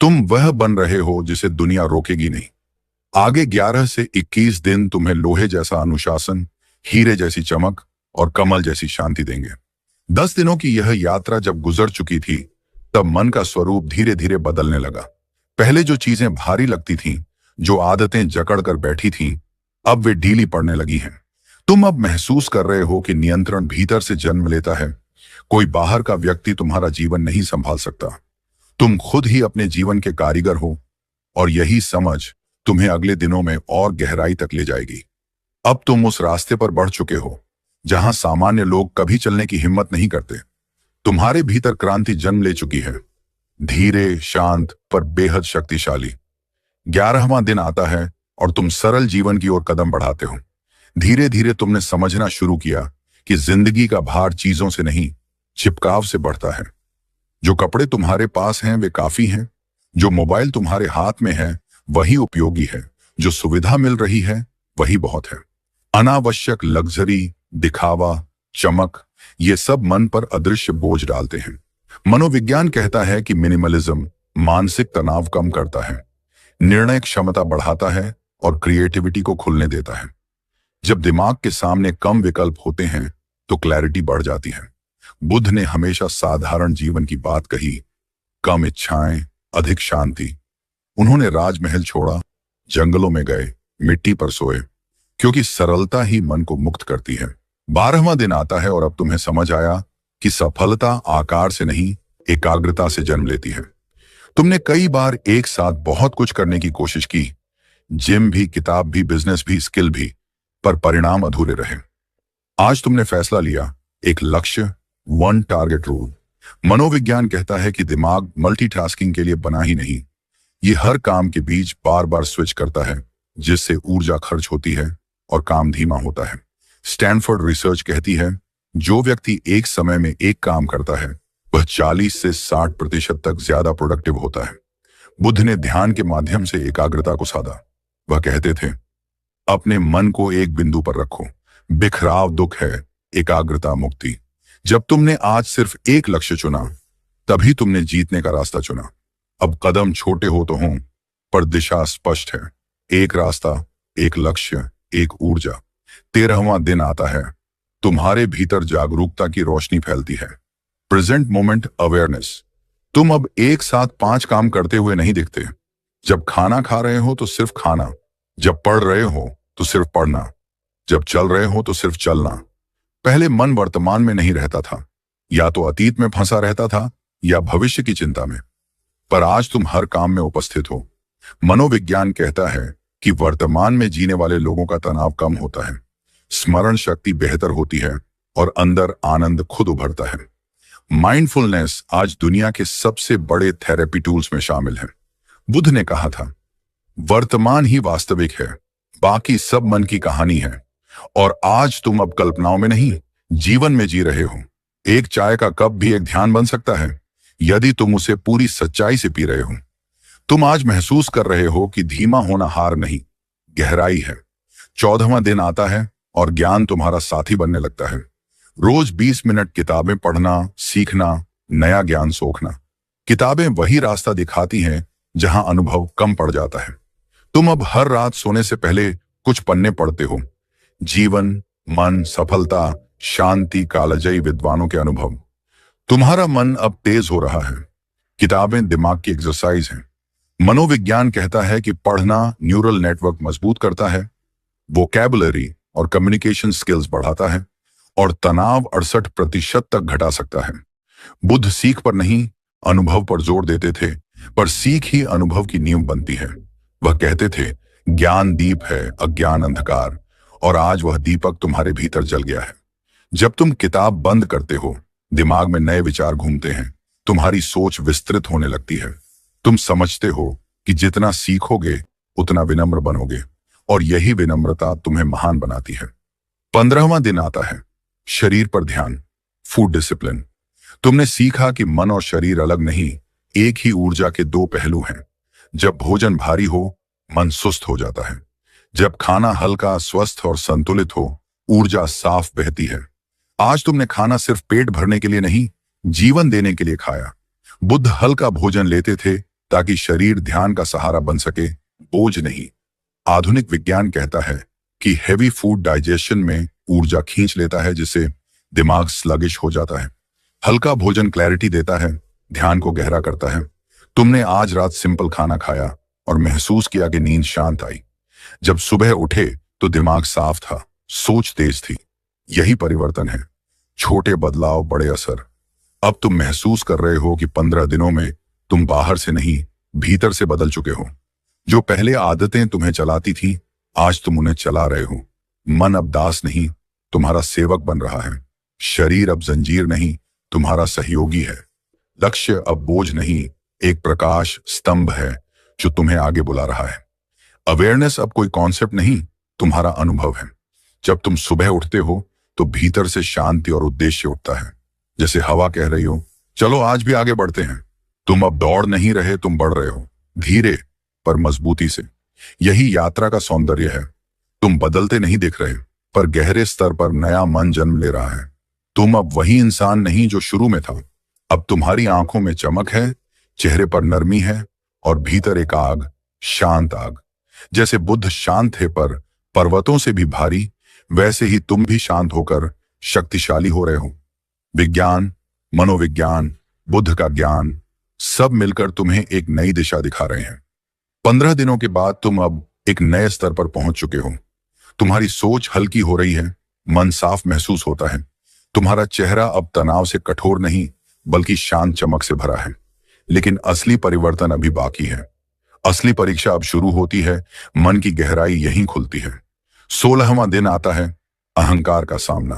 तुम वह बन रहे हो जिसे दुनिया रोकेगी नहीं। आगे 11 से 21 दिन तुम्हें लोहे जैसा अनुशासन, हीरे जैसी चमक और कमल जैसी शांति देंगे। 10 दिनों की यह यात्रा जब गुजर चुकी थी, तब मन का स्वरूप धीरे धीरे बदलने लगा। पहले जो चीजें भारी लगती थीं, जो आदतें जकड़ कर बैठी थीं, अब वे ढीली पड़ने लगी हैं। तुम अब महसूस कर रहे हो कि नियंत्रण भीतर से जन्म लेता है। कोई बाहर का व्यक्ति तुम्हारा जीवन नहीं संभाल सकता। तुम खुद ही अपने जीवन के कारीगर हो, और यही समझ तुम्हें अगले दिनों में और गहराई तक ले जाएगी। अब तुम उस रास्ते पर बढ़ चुके हो जहां सामान्य लोग कभी चलने की हिम्मत नहीं करते। तुम्हारे भीतर क्रांति जन्म ले चुकी है, धीरे, शांत पर बेहद शक्तिशाली। 11वां दिन आता है और तुम सरल जीवन की ओर कदम बढ़ाते हो। धीरे धीरे तुमने समझना शुरू किया कि जिंदगी का भार चीजों से नहीं, चिपकाव से बढ़ता है। जो कपड़े तुम्हारे पास हैं वे काफी हैं, जो मोबाइल तुम्हारे हाथ में है वही उपयोगी है, जो सुविधा मिल रही है वही बहुत है। अनावश्यक लग्जरी, दिखावा, चमक, ये सब मन पर अदृश्य बोझ डालते हैं। मनोविज्ञान कहता है कि मिनिमलिज्म मानसिक तनाव कम करता है, निर्णय क्षमता बढ़ाता है और क्रिएटिविटी को खुलने देता है। जब दिमाग के सामने कम विकल्प होते हैं तो क्लैरिटी बढ़ जाती है। बुद्ध ने हमेशा साधारण जीवन की बात कही, कम इच्छाएं, अधिक शांति। उन्होंने राजमहल छोड़ा, जंगलों में गए, मिट्टी पर सोए, क्योंकि सरलता ही मन को मुक्त करती है। 12वां दिन आता है और अब तुम्हें समझ आया कि सफलता आकार से नहीं, एकाग्रता से जन्म लेती है। तुमने कई बार एक साथ बहुत कुछ करने की कोशिश की, जिम भी, किताब भी, बिजनेस भी, स्किल भी, पर परिणाम अधूरे रहे। आज तुमने फैसला लिया, एक लक्ष्य, वन टारगेट रूल। मनोविज्ञान कहता है कि दिमाग मल्टीटास्किंग के लिए बना ही नहीं, ये हर काम के बीच बार बार स्विच करता है, जिससे ऊर्जा खर्च होती है और काम धीमा होता है। स्टैनफोर्ड रिसर्च कहती है, जो व्यक्ति एक समय में एक काम करता है वह 40 से 60% तक ज्यादा प्रोडक्टिव होता है। बुद्ध ने ध्यान के माध्यम से एकाग्रता को साधा। वह कहते थे, अपने मन को एक बिंदु पर रखो, बिखराव दुख है, एकाग्रता मुक्ति। जब तुमने आज सिर्फ एक लक्ष्य चुना, तभी तुमने जीतने का रास्ता चुना। अब कदम छोटे हो तो हों, पर दिशा स्पष्ट है। एक रास्ता, एक लक्ष्य, एक ऊर्जा। 13वां दिन आता है, तुम्हारे भीतर जागरूकता की रोशनी फैलती है। Present moment awareness. तुम अब एक साथ 5 काम करते हुए नहीं दिखते। जब खाना खा रहे हो तो सिर्फ खाना, जब पढ़ रहे हो तो सिर्फ पढ़ना, जब चल रहे हो तो सिर्फ चलना। पहले मन वर्तमान में नहीं रहता था, या तो अतीत में फंसा रहता था या भविष्य की चिंता में, पर आज तुम हर काम में उपस्थित हो। मनोविज्ञान कहता है कि वर्तमान में जीने वाले लोगों का तनाव कम होता है, स्मरण शक्ति बेहतर होती है और अंदर आनंद खुद उभरता है। माइंडफुलनेस आज दुनिया के सबसे बड़े थेरेपी टूल्स में शामिल है। बुद्ध ने कहा था, वर्तमान ही वास्तविक है, बाकी सब मन की कहानी है। और आज तुम अब कल्पनाओं में नहीं, जीवन में जी रहे हो। एक चाय का कप भी एक ध्यान बन सकता है, यदि तुम उसे पूरी सच्चाई से पी रहे हो। तुम आज महसूस कर रहे हो कि धीमा होना हार नहीं, गहराई है। 14वां दिन आता है और ज्ञान तुम्हारा साथी बनने लगता है। रोज 20 मिनट किताबें पढ़ना, सीखना, नया ज्ञान सोखना। किताबें वही रास्ता दिखाती हैं जहां अनुभव कम पड़ जाता है। तुम अब हर रात सोने से पहले कुछ पन्ने पढ़ते हो। जीवन, मन, सफलता, शांति, कालजयी विद्वानों के अनुभव। तुम्हारा मन अब तेज हो रहा है। किताबें दिमाग की एक्सरसाइज हैं। मनोविज्ञान कहता है कि पढ़ना न्यूरल नेटवर्क मजबूत करता है, वोकैबुलरी और कम्युनिकेशन स्किल्स बढ़ाता है और तनाव 68% तक घटा सकता है। बुद्ध सीख पर नहीं, अनुभव पर जोर देते थे, पर सीख ही अनुभव की नींव बनती है। वह कहते थे, ज्ञान दीप है, अज्ञान अंधकार, और आज वह दीपक तुम्हारे भीतर जल गया है। जब तुम किताब बंद करते हो, दिमाग में नए विचार घूमते हैं, तुम्हारी सोच विस्तृत होने लगती है। तुम समझते हो कि जितना सीखोगे उतना विनम्र बनोगे, और यही विनम्रता तुम्हें महान बनाती है। 15वां दिन आता है, शरीर पर ध्यान, फूड डिसिप्लिन। तुमने सीखा कि मन और शरीर अलग नहीं, एक ही ऊर्जा के 2 पहलू हैं। जब भोजन भारी हो, मन सुस्त हो जाता है। जब खाना हल्का, स्वस्थ और संतुलित हो, ऊर्जा साफ बहती है। आज तुमने खाना सिर्फ पेट भरने के लिए नहीं, जीवन देने के लिए खाया। बुद्ध हल्का भोजन लेते थे ताकि शरीर ध्यान का सहारा बन सके, बोझ नहीं। आधुनिक विज्ञान कहता है कि हेवी फूड डाइजेशन में ऊर्जा खींच लेता है, जिससे दिमाग स्लगिश हो जाता है। हल्का भोजन क्लैरिटी देता है, ध्यान को गहरा करता है। तुमने आज रात सिंपल खाना खाया और महसूस किया कि नींद शांत आई। जब सुबह उठे तो दिमाग साफ था, सोच तेज थी। यही परिवर्तन है, छोटे बदलाव, बड़े असर। अब तुम महसूस कर रहे हो कि 15 दिनों में तुम बाहर से नहीं, भीतर से बदल चुके हो। जो पहले आदतें तुम्हें चलाती थी, आज तुम उन्हें चला रहे हो। मन अब दास नहीं, तुम्हारा सेवक बन रहा है। शरीर अब जंजीर नहीं, तुम्हारा सहयोगी है। लक्ष्य अब बोझ नहीं, एक प्रकाश स्तंभ है जो तुम्हें आगे बुला रहा है। अवेयरनेस अब कोई कॉन्सेप्ट नहीं, तुम्हारा अनुभव है। जब तुम सुबह उठते हो तो भीतर से शांति और उद्देश्य उठता है, जैसे हवा कह रही हो, चलो आज भी आगे बढ़ते हैं। तुम अब दौड़ नहीं रहे, तुम बढ़ रहे हो, धीरे पर मजबूती से। यही यात्रा का सौंदर्य है। तुम बदलते नहीं दिख रहे, पर गहरे स्तर पर नया मन जन्म ले रहा है। तुम अब वही इंसान नहीं जो शुरू में था। अब तुम्हारी आंखों में चमक है, चेहरे पर नरमी है, और भीतर एक आग, शांत आग। जैसे बुद्ध शांत थे पर पर्वतों से भी भारी, वैसे ही तुम भी शांत होकर शक्तिशाली हो रहे हो। विज्ञान, मनोविज्ञान, बुद्ध का ज्ञान, सब मिलकर तुम्हें एक नई दिशा दिखा रहे हैं। 15 दिनों के बाद तुम अब एक नए स्तर पर पहुंच चुके हो। तुम्हारी सोच हल्की हो रही है, मन साफ महसूस होता है। तुम्हारा चेहरा अब तनाव से कठोर नहीं, बल्कि शांत चमक से भरा है। लेकिन असली परिवर्तन अभी बाकी है। असली परीक्षा अब शुरू होती है। मन की गहराई यहीं खुलती है। 16वां दिन आता है, अहंकार का सामना।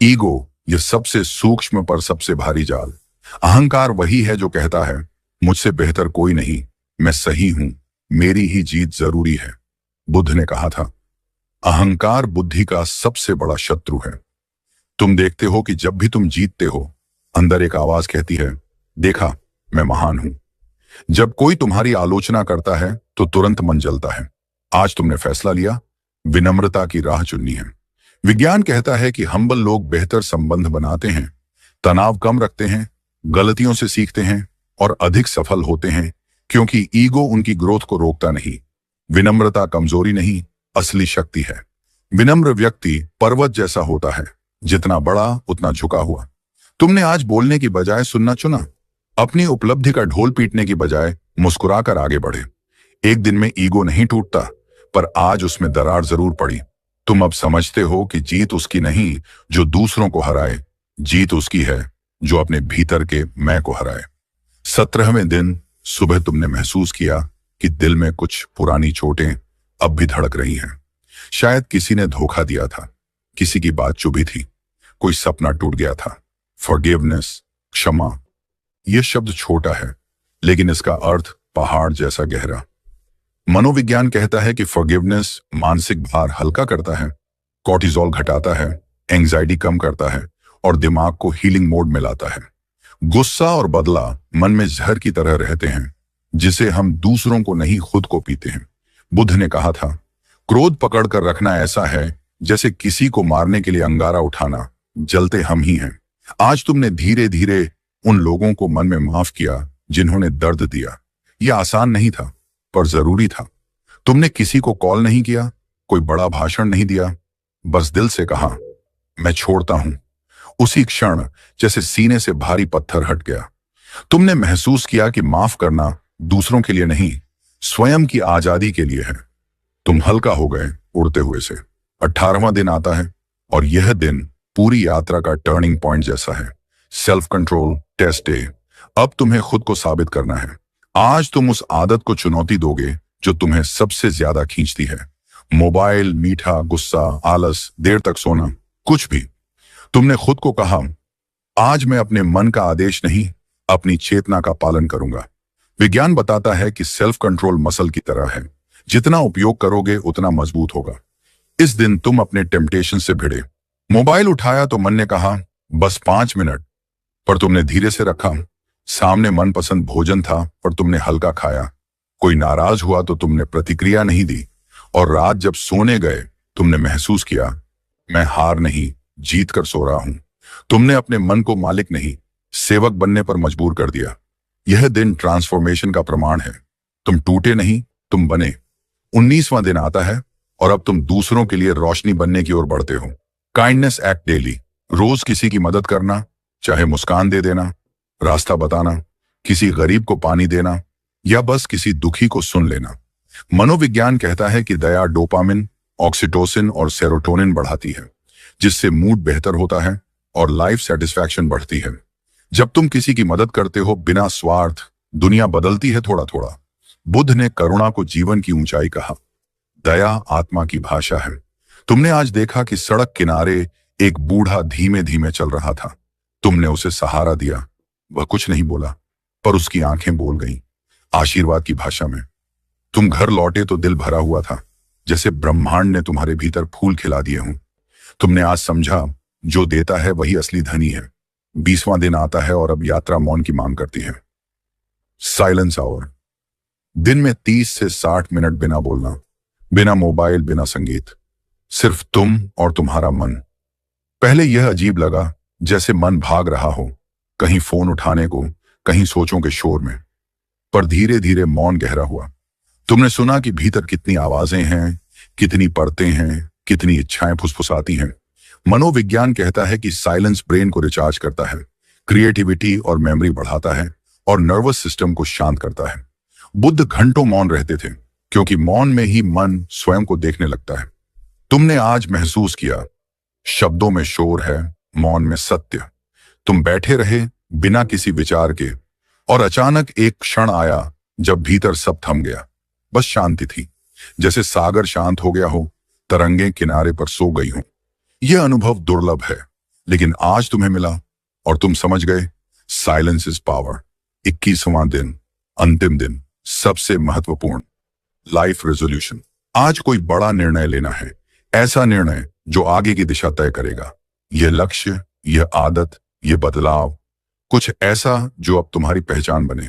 ईगो, यह सबसे सूक्ष्म पर सबसे भारी जाल। अहंकार वही है जो कहता है, मुझसे बेहतर कोई नहीं, मैं सही हूं, मेरी ही जीत जरूरी है। बुद्ध ने कहा था, अहंकार बुद्धि का सबसे बड़ा शत्रु है। तुम देखते हो कि जब भी तुम जीतते हो, अंदर एक आवाज कहती है, देखा, मैं महान हूं। जब कोई तुम्हारी आलोचना करता है तो तुरंत मन जलता है। आज तुमने फैसला लिया, विनम्रता की राह चुननी है। विज्ञान कहता है कि हम्बल लोग बेहतर संबंध बनाते हैं, तनाव कम रखते हैं, गलतियों से सीखते हैं और अधिक सफल होते हैं, क्योंकि ईगो उनकी ग्रोथ को रोकता नहीं। विनम्रता कमजोरी नहीं, असली शक्ति है। विनम्र व्यक्ति पर्वत जैसा होता है, जितना बड़ा उतना झुका हुआ। तुमने आज बोलने की बजाय सुनना चुना। अपनी उपलब्धि का ढोल पीटने की बजाय मुस्कुराकर आगे बढ़े। एक दिन में ईगो नहीं टूटता, पर आज उसमें दरार जरूर पड़ी। तुम अब समझते हो कि जीत उसकी नहीं जो दूसरों को हराए, जीत उसकी है जो अपने भीतर के मैं को हराए। 17वें दिन सुबह तुमने महसूस किया कि दिल में कुछ पुरानी चोटें अब भी धड़क रही हैं। शायद किसी ने धोखा दिया था, किसी की बात चुभी थी, कोई सपना टूट गया था। फॉरगिवनेस, क्षमा, यह शब्द छोटा है, लेकिन इसका अर्थ पहाड़ जैसा गहरा। मनोविज्ञान कहता है कि फॉरगिवनेस मानसिक भार हल्का करता है, कॉर्टिसोल घटाता है, एंजाइटी कम करता है और दिमाग को हीलिंग मोड में लाता है। गुस्सा और बदला मन में जहर की तरह रहते हैं, जिसे हम दूसरों को नहीं खुद को पीते हैं। बुद्ध ने कहा था, क्रोध पकड़ कर रखना ऐसा है जैसे किसी को मारने के लिए अंगारा उठाना, जलते हम ही हैं। आज तुमने धीरे धीरे उन लोगों को मन में माफ किया जिन्होंने दर्द दिया। यह आसान नहीं था, पर जरूरी था। तुमने किसी को कॉल नहीं किया, कोई बड़ा भाषण नहीं दिया, बस दिल से कहा, मैं छोड़ता हूं। उसी क्षण जैसे सीने से भारी पत्थर हट गया। तुमने महसूस किया कि माफ करना दूसरों के लिए नहीं, स्वयं की आजादी के लिए है। तुम हल्का हो गए उड़ते हुए से। 18वां दिन आता है और यह दिन पूरी यात्रा का टर्निंग पॉइंट जैसा है। Self control test day. अब तुम्हें खुद को साबित करना है। आज तुम उस आदत को चुनौती दोगे जो तुम्हें सबसे ज्यादा खींचती है। मोबाइल, मीठा, गुस्सा, आलस, देर तक सोना, कुछ भी। तुमने खुद को कहा, आज मैं अपने मन का आदेश नहीं, अपनी चेतना का पालन करूंगा। विज्ञान बताता है कि सेल्फ कंट्रोल मसल की तरह है, जितना उपयोग करोगे उतना मजबूत होगा। इस दिन तुम अपने टेम्पटेशन से भिड़े। मोबाइल उठाया तो मन ने कहा, बस 5 मिनट, पर तुमने धीरे से रखा। सामने मनपसंद भोजन था, पर तुमने हल्का खाया। कोई नाराज हुआ तो तुमने प्रतिक्रिया नहीं दी। और रात जब सोने गए, तुमने महसूस किया, मैं हार नहीं, जीत कर सो रहा हूं। तुमने अपने मन को मालिक नहीं, सेवक बनने पर मजबूर कर दिया। यह दिन ट्रांसफॉर्मेशन का प्रमाण है। तुम टूटे नहीं, तुम बने। 19वां दिन आता है और अब तुम दूसरों के लिए रोशनी बनने की ओर बढ़ते हो। Kindness act daily. रोज किसी की मदद करना, चाहे मुस्कान दे देना, रास्ता बताना, किसी गरीब को पानी देना या बस किसी दुखी को सुन लेना। मनोविज्ञान कहता है कि दया डोपामिन, ऑक्सीटोसिन और सेरोटोनिन बढ़ाती है, जिससे मूड बेहतर होता है और लाइफ सेटिस्फैक्शन बढ़ती है। जब तुम किसी की मदद करते हो बिना स्वार्थ, दुनिया बदलती है थोड़ा थोड़ा। बुद्ध ने करुणा को जीवन की ऊंचाई कहा। दया आत्मा की भाषा है। तुमने आज देखा कि सड़क किनारे एक बूढ़ा धीमे धीमे चल रहा था। तुमने उसे सहारा दिया। वह कुछ नहीं बोला, पर उसकी आंखें बोल गईं, आशीर्वाद की भाषा में। तुम घर लौटे तो दिल भरा हुआ था, जैसे ब्रह्मांड ने तुम्हारे भीतर फूल खिला दिए हों। तुमने आज समझा, जो देता है वही असली धनी है। 20वां दिन आता है और अब यात्रा मौन की मांग करती है। Silence hour. दिन में 30 से 60 मिनट बिना बोलना, बिना मोबाइल, बिना संगीत, सिर्फ तुम और तुम्हारा मन। पहले यह अजीब लगा, जैसे मन भाग रहा हो, कहीं फोन उठाने को, कहीं सोचों के शोर में। पर धीरे धीरे मौन गहरा हुआ। तुमने सुना कि भीतर कितनी आवाजें हैं, कितनी परतें हैं, कितनी इच्छाएं फुसफुसाती हैं। मनोविज्ञान कहता है कि साइलेंस ब्रेन को रिचार्ज करता है, क्रिएटिविटी और मेमोरी बढ़ाता है और नर्वस सिस्टम को शांत करता है। बुद्ध घंटों मौन रहते थे, क्योंकि मौन में ही मन स्वयं को देखने लगता है। तुमने आज महसूस किया, शब्दों में शोर है, मौन में सत्य। तुम बैठे रहे बिना किसी विचार के, और अचानक एक क्षण आया जब भीतर सब थम गया। बस शांति थी, जैसे सागर शांत हो गया हो, तरंगे किनारे पर सो गई हों। यह अनुभव दुर्लभ है, लेकिन आज तुम्हें मिला और तुम समझ गए, साइलेंस इज पावर। 21वां दिन, अंतिम दिन, सबसे महत्वपूर्ण लाइफ रेजोल्यूशन। आज कोई बड़ा निर्णय लेना है, ऐसा निर्णय जो आगे की दिशा तय करेगा। यह लक्ष्य, यह आदत, यह बदलाव, कुछ ऐसा जो अब तुम्हारी पहचान बने।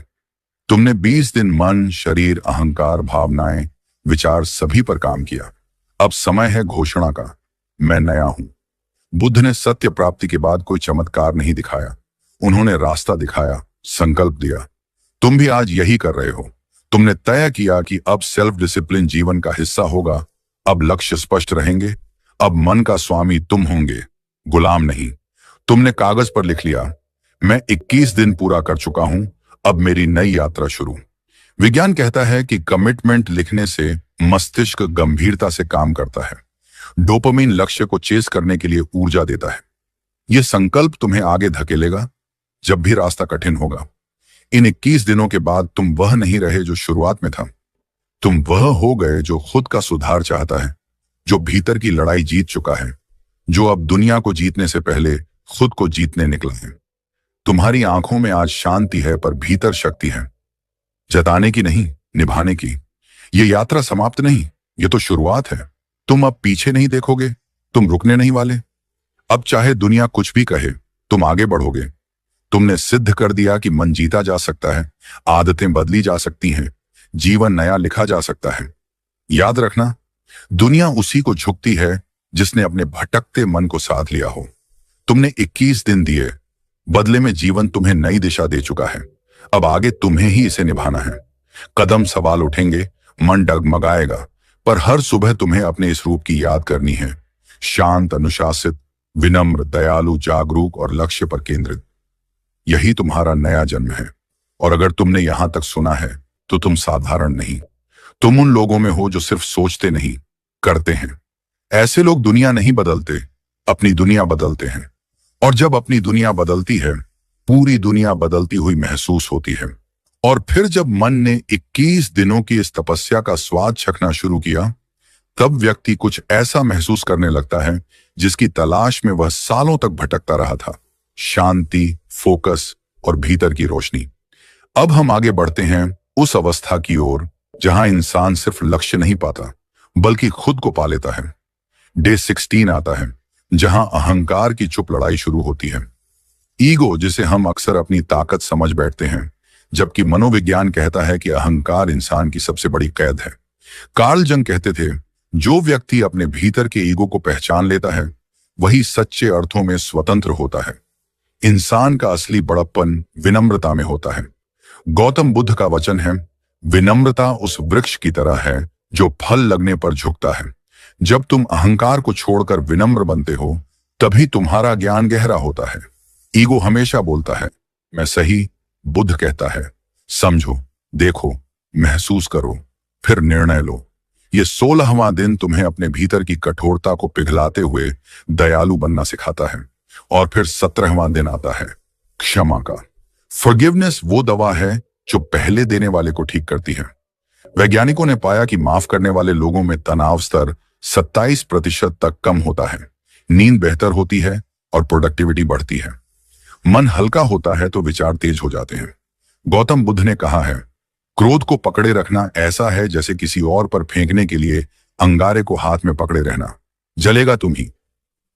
तुमने 20 दिन मन, शरीर, अहंकार, भावनाएं, विचार सभी पर काम किया। अब समय है घोषणा का, मैं नया हूं। बुद्ध ने सत्य प्राप्ति के बाद कोई चमत्कार नहीं दिखाया, उन्होंने रास्ता दिखाया, संकल्प दिया। तुम भी आज यही कर रहे हो। तुमने तय किया कि अब सेल्फ डिसिप्लिन जीवन का हिस्सा होगा, अब लक्ष्य स्पष्ट रहेंगे, अब मन का स्वामी तुम होंगे, गुलाम नहीं। तुमने कागज पर लिख लिया, मैं 21 दिन पूरा कर चुका हूं, अब मेरी नई यात्रा शुरू। विज्ञान कहता है कि कमिटमेंट लिखने से मस्तिष्क गंभीरता से काम करता है। डोपामिन लक्ष्य को चेस करने के लिए ऊर्जा देता है। यह संकल्प तुम्हें आगे धकेलेगा जब भी रास्ता कठिन होगा। इन 21 दिनों के बाद तुम वह नहीं रहे जो शुरुआत में था। तुम वह हो गए जो खुद का सुधार चाहता है, जो भीतर की लड़ाई जीत चुका है, जो अब दुनिया को जीतने से पहले खुद को जीतने निकला है। तुम्हारी आंखों में आज शांति है, पर भीतर शक्ति है, जताने की नहीं, निभाने की। यह यात्रा समाप्त नहीं, यह तो शुरुआत है। तुम अब पीछे नहीं देखोगे, तुम रुकने नहीं वाले। अब चाहे दुनिया कुछ भी कहे, तुम आगे बढ़ोगे। तुमने सिद्ध कर दिया कि मन जीता जा सकता है, आदतें बदली जा सकती हैं, जीवन नया लिखा जा सकता है। याद रखना, दुनिया उसी को झुकती है जिसने अपने भटकते मन को साथ लिया हो। तुमने 21 दिन दिए, बदले में जीवन तुम्हें नई दिशा दे चुका है। अब आगे तुम्हें ही इसे निभाना है। कदम सवाल उठेंगे, मन डगमगाएगा, पर हर सुबह तुम्हें अपने इस रूप की याद करनी है, शांत, अनुशासित, विनम्र, दयालु, जागरूक और लक्ष्य पर केंद्रित। यही तुम्हारा नया जन्म है। और अगर तुमने यहां तक सुना है, तो तुम साधारण नहीं। तुम उन लोगों में हो जो सिर्फ सोचते नहीं, करते हैं। ऐसे लोग दुनिया नहीं बदलते, अपनी दुनिया बदलते हैं। और जब अपनी दुनिया बदलती है, पूरी दुनिया बदलती हुई महसूस होती है। और फिर जब मन ने 21 दिनों की इस तपस्या का स्वाद चखना शुरू किया, तब व्यक्ति कुछ ऐसा महसूस करने लगता है जिसकी तलाश में वह सालों तक भटकता रहा था। शांति, फोकस और भीतर की रोशनी। अब हम आगे बढ़ते हैं उस अवस्था की ओर जहां इंसान सिर्फ लक्ष्य नहीं पाता, बल्कि खुद को पा लेता है। डे 16 आता है, जहां अहंकार की चुप लड़ाई शुरू होती है। ईगो, जिसे हम अक्सर अपनी ताकत समझ बैठते हैं, जबकि मनोविज्ञान कहता है कि अहंकार इंसान की सबसे बड़ी कैद है। कार्ल जंग कहते थे, जो व्यक्ति अपने भीतर के ईगो को पहचान लेता है, वही सच्चे अर्थों में स्वतंत्र होता है। इंसान का असली बड़प्पन विनम्रता में होता है। गौतम बुद्ध का वचन है, विनम्रता उस वृक्ष की तरह है जो फल लगने पर झुकता है। जब तुम अहंकार को छोड़कर विनम्र बनते हो, तभी तुम्हारा ज्ञान गहरा होता है। ईगो हमेशा बोलता है, मैं सही। बुद्ध कहता है, समझो, देखो, महसूस करो, फिर निर्णय लो। ये 16वां दिन तुम्हें अपने भीतर की कठोरता को पिघलाते हुए दयालु बनना सिखाता है। और फिर 17वां दिन आता है, क्षमा का। फॉरगिवनेस वो दवा है जो पहले देने वाले को ठीक करती है। वैज्ञानिकों ने पाया कि माफ करने वाले लोगों में तनाव स्तर 27% तक कम होता है, नींद बेहतर होती है और प्रोडक्टिविटी बढ़ती है। मन हल्का होता है तो विचार तेज हो जाते हैं। गौतम बुद्ध ने कहा है, क्रोध को पकड़े रखना ऐसा है जैसे किसी और पर फेंकने के लिए अंगारे को हाथ में पकड़े रहना। जलेगा तुम ही।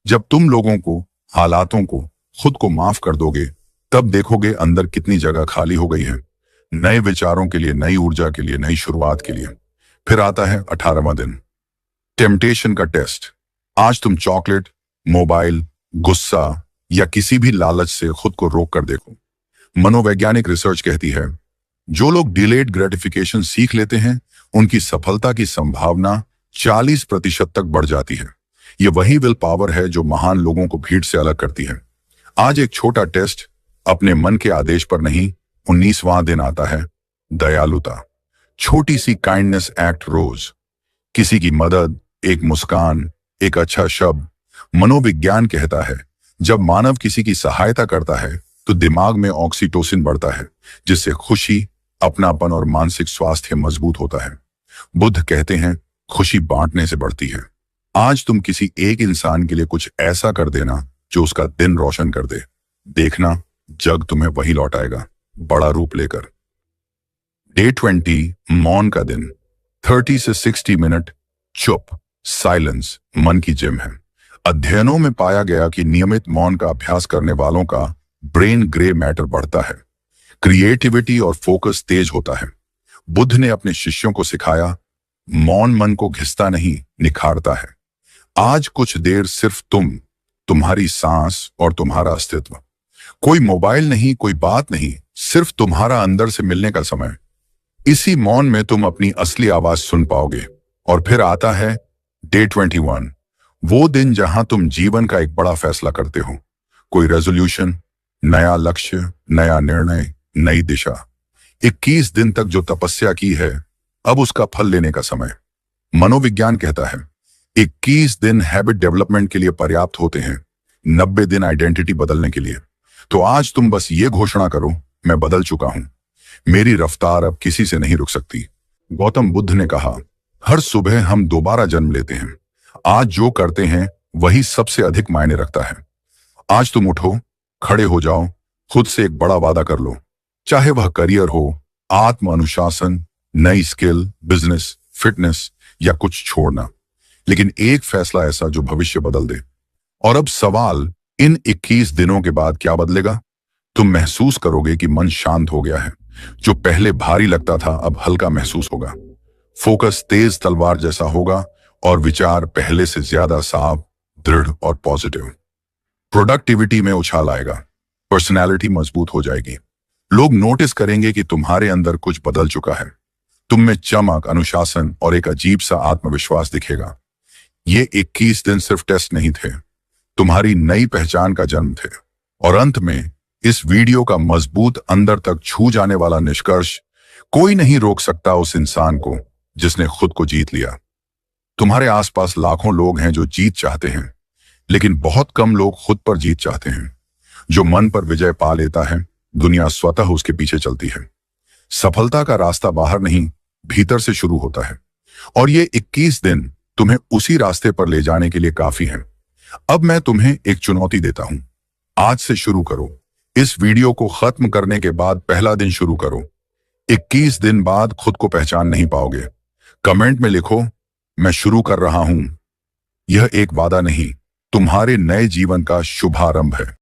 जब तुम लोगों को, हालातों को, खुद को माफ कर दोगे, तब देखोगे अंदर कितनी जगह खाली हो गई है। नए विचारों के लिए, नई ऊर्जा के लिए, नई शुरुआत के लिए। फिर आता है 18वां दिन, टेम्पटेशन का टेस्ट। आज तुम चॉकलेट, मोबाइल, गुस्सा या किसी भी लालच से खुद को रोक कर देखो। मनोवैज्ञानिक रिसर्च कहती है, जो लोग डिलेड ग्रेटिफिकेशन सीख लेते हैं उनकी सफलता की संभावना 40% तक बढ़ जाती है। यह वही विल पावर है जो महान लोगों को भीड़ से अलग करती है। आज एक छोटा टेस्ट, अपने मन के आदेश पर नहीं। 19वां दिन आता है, दयालुता। छोटी सी काइंडनेस एक्ट रोज, किसी की मदद, एक मुस्कान, एक अच्छा शब्द। मनोविज्ञान कहता है, जब मानव किसी की सहायता करता है तो दिमाग में ऑक्सीटोसिन बढ़ता है, जिससे खुशी, अपनापन और मानसिक स्वास्थ्य मजबूत होता है। बुद्ध कहते हैं, खुशी बांटने से बढ़ती है। आज तुम किसी एक इंसान के लिए कुछ ऐसा कर देना जो उसका दिन रोशन कर दे। देखना, जग तुम्हें वही लौटाएगा, बड़ा रूप लेकर। डे 20, मौन का दिन। 30 से 60 मिनट चुप, साइलेंस मन की जिम है। अध्ययनों में पाया गया कि नियमित मौन का अभ्यास करने वालों का ब्रेन ग्रे मैटर बढ़ता है, क्रिएटिविटी और फोकस तेज होता है। बुद्ध ने अपने शिष्यों को सिखाया, मौन मन को घिसता नहीं, निखारता है। आज कुछ देर सिर्फ तुम्हारी सांस और तुम्हारा अस्तित्व। कोई मोबाइल नहीं, कोई बात नहीं, सिर्फ तुम्हारा अंदर से मिलने का समय। इसी मौन में तुम अपनी असली आवाज सुन पाओगे। और फिर आता है डे 21, वो दिन जहां तुम जीवन का एक बड़ा फैसला करते हो। कोई रेजोल्यूशन, नया लक्ष्य, नया निर्णय, नई दिशा। 21 दिन तक जो तपस्या की है, अब उसका फल लेने का समय। मनोविज्ञान कहता है, 21 दिन हैबिट डेवलपमेंट के लिए पर्याप्त होते हैं, 90 दिन आइडेंटिटी बदलने के लिए। तो आज तुम बस ये घोषणा करो, मैं बदल चुका हूं, मेरी रफ्तार अब किसी से नहीं रुक सकती। गौतम बुद्ध ने कहा, हर सुबह हम दोबारा जन्म लेते हैं। आज जो करते हैं वही सबसे अधिक मायने रखता है। आज तुम उठो, खड़े हो जाओ, खुद से एक बड़ा वादा कर लो, चाहे वह करियर हो, आत्म अनुशासन, नई स्किल, बिजनेस, फिटनेस या कुछ छोड़ना। लेकिन एक फैसला ऐसा जो भविष्य बदल दे। और अब सवाल, इन 21 दिनों के बाद क्या बदलेगा? तुम महसूस करोगे कि मन शांत हो गया है। जो पहले भारी लगता था अब हल्का महसूस होगा। फोकस तेज तलवार जैसा होगा और विचार पहले से ज्यादा साफ, दृढ़ और पॉजिटिव। प्रोडक्टिविटी में उछाल आएगा, पर्सनैलिटी मजबूत हो जाएगी। लोग नोटिस करेंगे कि तुम्हारे अंदर कुछ बदल चुका है। तुम में चमक, अनुशासन और एक अजीब सा आत्मविश्वास दिखेगा। ये 21 दिन सिर्फ टेस्ट नहीं थे, तुम्हारी नई पहचान का जन्म थे। और अंत में इस वीडियो का मजबूत, अंदर तक छू जाने वाला निष्कर्ष, कोई नहीं रोक सकता उस इंसान को जिसने खुद को जीत लिया। तुम्हारे आसपास लाखों लोग हैं जो जीत चाहते हैं, लेकिन बहुत कम लोग खुद पर जीत चाहते हैं। जो मन पर विजय पा लेता है, दुनिया स्वतः उसके पीछे चलती है। सफलता का रास्ता बाहर नहीं, भीतर से शुरू होता है। और ये 21 दिन तुम्हें उसी रास्ते पर ले जाने के लिए काफी हैं। अब मैं तुम्हें एक चुनौती देता हूं, आज से शुरू करो। इस वीडियो को खत्म करने के बाद पहला दिन शुरू करो। 21 दिन बाद खुद को पहचान नहीं पाओगे। कमेंट में लिखो, मैं शुरू कर रहा हूं। यह एक वादा नहीं, तुम्हारे नए जीवन का शुभारंभ है।